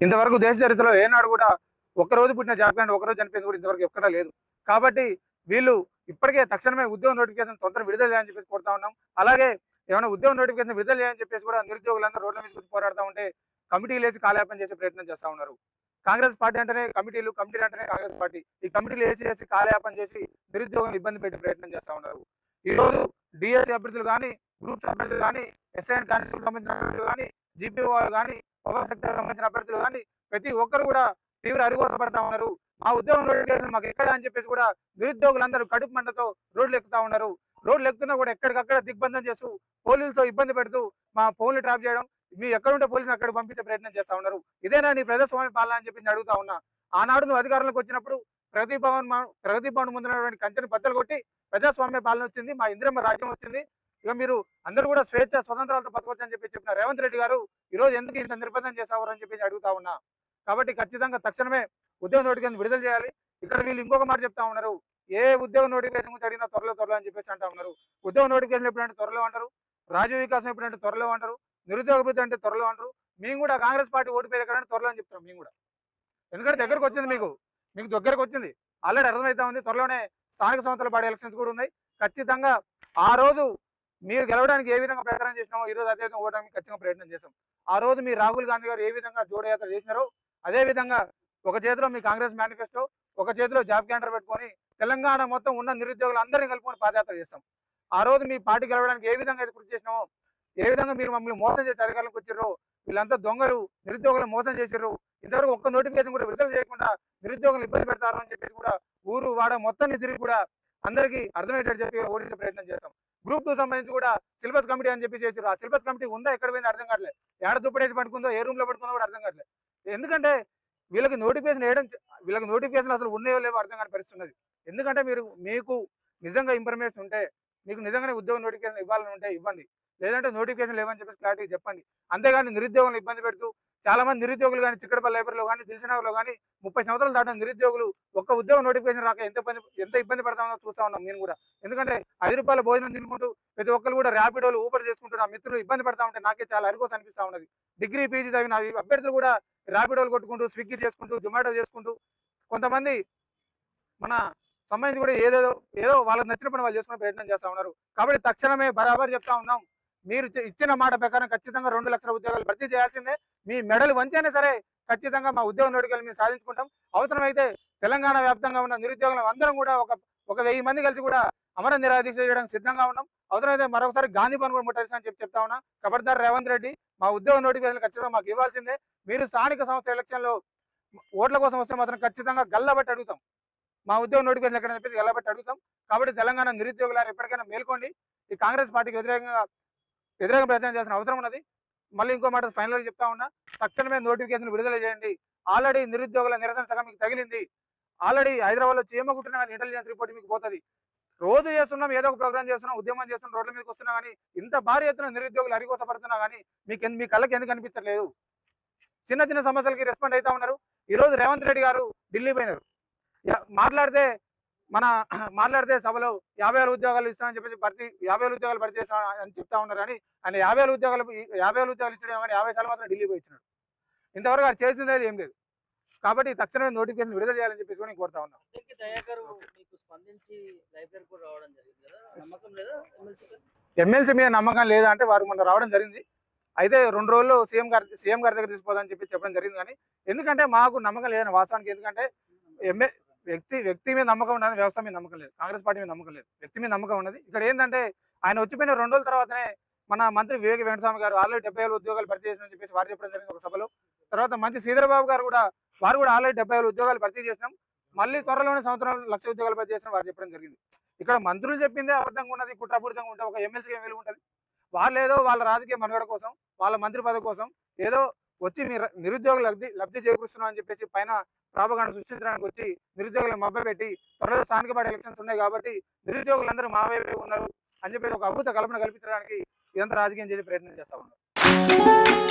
ఇంతవరకు దేశ చరిత్రలో ఏనాడు కూడా ఒక్కరోజు పుట్టిన జాబ్ ఒకరోజు చనిపోయింది కూడా ఇంతవరకు ఎక్కడా లేదు. కాబట్టి వీళ్ళు ఇప్పటికే తక్షణమే ఉద్యోగ నోటిఫికేషన్ తొందరగా విడుదల చేయాలని చెప్పేసి కోరుతా ఉన్నాం. అలాగే ఏమైనా ఉద్యోగ నోటిఫికేషన్ విడుదల చేయాలని చెప్పేసి కూడా నిరుద్యోగులందరూ రోడ్ల మీద కూర్చొని పోరాడుతూ ఉంటే కమిటీలు వేసి కాలయాపన చేసే ప్రయత్నం చేస్తా ఉన్నారు. కాంగ్రెస్ పార్టీ అంటేనే కమిటీలు అంటేనే కాంగ్రెస్ పార్టీ. ఈ కమిటీలు వేసి కాలయాపన చేసి నిరుద్యోగులను ఇబ్బంది పెట్టే ప్రయత్నం చేస్తా ఉన్నారు. ఈ రోజు డిఎస్సి అభ్యర్థులు కానీ, గ్రూప్స్ అభ్యర్థులు కానీ, ఎస్ఐ అండ్ కానిస్టేబుల్ సంబంధించిన అభ్యర్థులు కానీ, జీపీఓ వాళ్ళు కానీ, పవర్ సెక్టర్ సంబంధించిన అభ్యర్థులు కానీ ప్రతి ఒక్కరు కూడా తీవ్ర అరిగోసపడతా ఉన్నారు. మా ఉద్యోగం నోటిఫికేషన్ మాకు ఎక్కడ అని చెప్పేసి కూడా నిరుద్యోగులందరూ కడుపు మంటతో రోడ్లు ఎక్కుతా ఉన్నారు. రోడ్లు ఎక్కుతున్నా కూడా ఎక్కడికక్కడ దిగ్బంధం చేస్తూ పోలీసులతో ఇబ్బంది పెడుతూ మా ఫోన్లు ట్రాప్ చేయడం, మీ ఎక్కడుంటే పోలీసులు అక్కడ పంపించే ప్రయత్నం చేస్తా ఉన్నారు. ఇదేనా నీ ప్రజాస్వామ్య పాలన అని చెప్పి నేను అడుగుతా ఉన్నా. ఆనాడు నువ్వు అధికారంలోకి వచ్చినప్పుడు ప్రగతి భవన్ ముందున్నటువంటి కంచెని బద్దలు కొట్టి ప్రజాస్వామ్య పాలన వచ్చింది, మా ఇందిరమ్మ రాజ్యం వచ్చింది, ఇక మీరు అందరూ కూడా స్వేచ్ఛ స్వతంత్రాలతో బతకొచ్చు అని చెప్పి చెప్పిన రేవంత్ రెడ్డి గారు ఈ రోజు ఎందుకు ఇంత నిర్బంధం చేసావు అని చెప్పి అడుగుతా ఉన్నా. కాబట్టి ఖచ్చితంగా తక్షణమే ఉద్యోగ నోటిఫికేషన్ విడుదల చేయాలి. ఇక్కడ వీళ్ళు ఇంకొక మాట చెప్తా ఉన్నారు, ఏ ఉద్యోగ నోటిఫికేషన్ గురించి అడిగినా త్వరలో అని చెప్పేసి అంటా ఉన్నారు. ఉద్యోగ నోటిఫికేషన్ ఎప్పుడంటే త్వరలో అంటారు, రాజ్య వికాసం ఎప్పుడంటే త్వరలో అంటారు, నిరుద్యోగ అభివృద్ధి అంటే త్వరలో అంటారు. మేము కూడా కాంగ్రెస్ పార్టీ ఓటు పేరు ఎక్కడంటే త్వరలో అని చెప్తాం మేము కూడా. ఎందుకంటే దగ్గరకు వచ్చింది, మీకు దగ్గరకు వచ్చింది, ఆల్రెడీ అర్థమవుతా ఉంది. త్వరలోనే స్థానిక సంస్థల పార్టీ ఎలక్షన్స్ కూడా ఉన్నాయి. ఖచ్చితంగా ఆ రోజు మీరు గెలవడానికి ఏ విధంగా ప్రచారం చేసినామో ఈ రోజు అదే విధంగా ఓడడానికి ఖచ్చితంగా ప్రయత్నం చేస్తాం. ఆ రోజు మీ రాహుల్ గాంధీ గారు ఏ విధంగా జోడయాత్ర చేసినారో అదే విధంగా ఒక చేతిలో మీ కాంగ్రెస్ మేనిఫెస్టో, ఒక చేతిలో జాబ్ క్యాలెండర్ పెట్టుకొని తెలంగాణ మొత్తం ఉన్న నిరుద్యోగులు అందరినీ కలుపుకొని పాదయాత్ర చేస్తాం. ఆ రోజు మీ పార్టీ గెలవడానికి ఏ విధంగా అయితే కృషి చేసినామో, ఏ విధంగా మీరు మమ్మల్ని మోసం చేసి అధికారంలోకి వచ్చారో, వీళ్ళంతా దొంగలు, నిరుద్యోగులను మోసం చేశారు, ఇంతవరకు ఒక్క నోటిఫికేషన్ కూడా విడుదల చేయకుండా నిరుద్యోగులు ఇబ్బంది పెడతారు అని చెప్పేసి కూడా ఊరు వాడ మొత్తాన్ని తిరిగి కూడా అందరికీ అర్థమయ్యేటట్టు చెప్పి ఓడించే ప్రయత్నం చేస్తాం. గ్రూప్ 2 సంబంధించి కూడా సిలబస్ కమిటీ అని చెప్పి చేశారు. ఆ సిలబస్ కమిటీ ఉందా, ఎక్కడ పోయిందో అర్థం కావట్లేదు. ఏడ దుప్పటేసి పట్టుకుందో, ఏ రూమ్ లో పట్టుకుందో కూడా అర్థం కావట్లేదు. ఎందుకంటే వీళ్ళకి నోటిఫికేషన్ వేయడం, వీళ్ళకి నోటిఫికేషన్ అసలు ఉన్నాయో లేవో అర్థం కాని పరిస్థితి ఉన్నది. ఎందుకంటే మీకు నిజంగా ఇన్ఫర్మేషన్ ఉంటే, మీకు నిజంగానే ఉద్యోగ నోటిఫికేషన్ ఇవ్వాలని ఉంటే ఇవ్వండి, లేదంటే నోటిఫికేషన్ లేవని చెప్పేసి క్లారిటీ చెప్పండి. అంతేగాని నిరుద్యోగులను ఇబ్బంది పెడుతూ చాలా మంది నిరుద్యోగులు కానీ చిక్కడపల్లి లైబ్రరీలో కానీ దిల్సుఖ్నగర్లో కానీ 30 సంవత్సరాలు దాటిన నిరుద్యోగులు ఒక్క ఉద్యోగ నోటిఫికేషన్ రాక ఎంత ఇబ్బంది పడతామో చూస్తా ఉన్నాం నేను కూడా. ఎందుకంటే ₹5 భోజనం తినుకుంటూ ప్రతి ఒక్కరు కూడా ర్యాపిడోలు ఊబర్ చేసుకుంటూ నా మిత్రులు ఇబ్బంది పడతా ఉంటే నాకే చాలా అరికోసం అనిపిస్తా ఉన్నది. డిగ్రీ పీజీ చదివిన అభ్యర్థులు కూడా ర్యాపిడోలు కొట్టుకుంటూ, స్విగ్గీ చేసుకుంటూ, జొమాటో చేసుకుంటూ, కొంతమంది మన సంబంధించి కూడా ఏదో వాళ్ళకి నచ్చిన పని వాళ్ళు చేసుకునే ప్రయత్నం చేస్తా ఉన్నారు. కాబట్టి తక్షణమే బరాబర్ చెప్తా ఉన్నాం, మీరు ఇచ్చిన మాట ప్రకారం ఖచ్చితంగా 2 లక్షల ఉద్యోగాలు భర్తీ చేయాల్సిందే. మీ మెడలు వంచైనా సరే ఖచ్చితంగా మా ఉద్యోగ నోటిఫికేషన్ మేము సాధించుకుంటాం. అవసరమైతే తెలంగాణ వ్యాప్తంగా ఉన్న నిరుద్యోగులు అందరం కూడా ఒక 1000 మంది కలిసి కూడా అమర నిరాదీక్ష చేయడానికి సిద్ధంగా ఉన్నాం. అవసరమైతే మరొకసారి గాంధీ భవన్ కూడా ముట్టడిస్తామని చెప్తా ఉన్నా. ఖబర్దార్ రేవంత్ రెడ్డి, మా ఉద్యోగ నోటిఫికేషన్ ఖచ్చితంగా మాకు ఇవ్వాల్సిందే. మీరు స్థానిక సంస్థ ఎలక్షన్ లో ఓట్ల కోసం వస్తే మాత్రం ఖచ్చితంగా గల్లబట్టి అడుగుతాం. మా ఉద్యోగ నోటిఫికేషన్ ఎక్కడ చెప్పేసి గల్లబట్టి అడుగుతాం. కాబట్టి తెలంగాణ నిరుద్యోగులారు ఎప్పటికైనా మేల్కోండి. ఈ కాంగ్రెస్ పార్టీకి వ్యతిరేకంగా ప్రయత్నం చేసిన అవసరం ఉన్నది. మళ్ళీ ఇంకో మాట ఫైనల్ చెప్తా ఉన్నా, తక్షణమే నోటిఫికేషన్ విడుదల చేయండి. ఆల్రెడీ నిరుద్యోగుల నిరసన సగం మీకు తగిలింది. ఆల్రెడీ హైదరాబాద్ లో చీమ కుట్టిన కానీ ఇంటెలిజెన్స్ రిపోర్ట్ మీకు పోతుంది. రోజు చేస్తున్నాం, ఏదో ఒక ప్రోగ్రామ్ చేస్తున్నాం, ఉద్యమం చేస్తున్నాం, రోడ్ల మీదకి వస్తున్నా కానీ ఇంత భారీ ఎత్తున నిరుద్యోగులు అరిగోసపడుతున్నా కానీ మీ కళ్ళకి ఎందుకు అనిపించట్లేదు? చిన్న చిన్న సమస్యలకి రెస్పాండ్ అవుతా ఉన్నారు. ఈ రోజు రేవంత్ రెడ్డి గారు ఢిల్లీ పోయినారు. మాట్లాడితే సభలో 50,000 ఉద్యోగాలు ఇస్తామని చెప్పేసి 50,000 ఉద్యోగాలు భర్తీ చేస్తాం అని చెప్తా ఉన్నారు. కానీ ఆయన 50,000 ఉద్యోగాలు ఇచ్చడం కానీ 50 సార్లు మాత్రం ఢిల్లీ పోయి ఇచ్చినాడు. ఇంతవరకు అది చేసిందే ఏం లేదు. కాబట్టి తక్షణమే నోటిఫికేషన్ విడుదల చేయాలని చెప్పేసి కూడా కోరుతా ఉన్నాం. ఎమ్మెల్సీ మీద నమ్మకం లేదా అంటే వారు మొన్న రావడం జరిగింది. అయితే 2 రోజుల్లో సీఎం గారి దగ్గర తీసుకోవాలని చెప్పడం జరిగింది. కానీ ఎందుకంటే మాకు నమ్మకం లేదని వాస్తవానికి. ఎందుకంటే వ్యక్తి మీద నమ్మకం ఉన్నది, వ్యవస్థ మీద నమ్మకం లేదు, కాంగ్రెస్ పార్టీ మీద నమ్మకం లేదు, వ్యక్తి మీద నమ్మకం ఉన్నది. ఇక్కడ ఏంటంటే ఆయన వచ్చిపోయిన 2 రోజుల తర్వాతనే మన మంత్రి వివేక వెంకటస్వామి గారు ఆల్రెడీ 70,000 ఉద్యోగాలు భర్తీ చేసినని చెప్పేసి వారు చెప్పడం జరిగింది ఒక సభలో. తర్వాత మంత్రి శ్రీధరబాబు గారు కూడా వారు కూడా ఆల్రెడీ 70,000 ఉద్యోగాలు భర్తీ చేసినాం, మళ్ళీ త్వరలోనే సంవత్సరం 1,00,000 ఉద్యోగాలు భర్తీ చేసిన వారు చెప్పడం జరిగింది. ఇక్కడ మంత్రులు చెప్పిందే అబద్ధంగా ఉన్నది, కుట్రపూరితంగా ఉంటే ఒక ఎమ్మెల్సీకి ఏం విలువ ఉంటుంది? వాళ్ళు ఏదో వాళ్ళ రాజకీయ మనుగడ కోసం, వాళ్ళ మంత్రి పదవి కోసం ఏదో వచ్చి నిరుద్యోగులు లబ్ధి చేకూరుస్తున్నాం అని చెప్పేసి పైన ప్రాపగాండ సృష్టించడానికి వచ్చి నిరుద్యోగులను మభ్యపెట్టి త్వరలో స్థానిక పార్టీ ఎలక్షన్స్ ఉన్నాయి కాబట్టి నిరుద్యోగులందరూ మా వైపే ఉన్నారు అని చెప్పేసి ఒక అద్భుత కల్పన కల్పించడానికి ఇదంతా రాజకీయం చేసే ప్రయత్నం చేస్తా ఉన్నారు.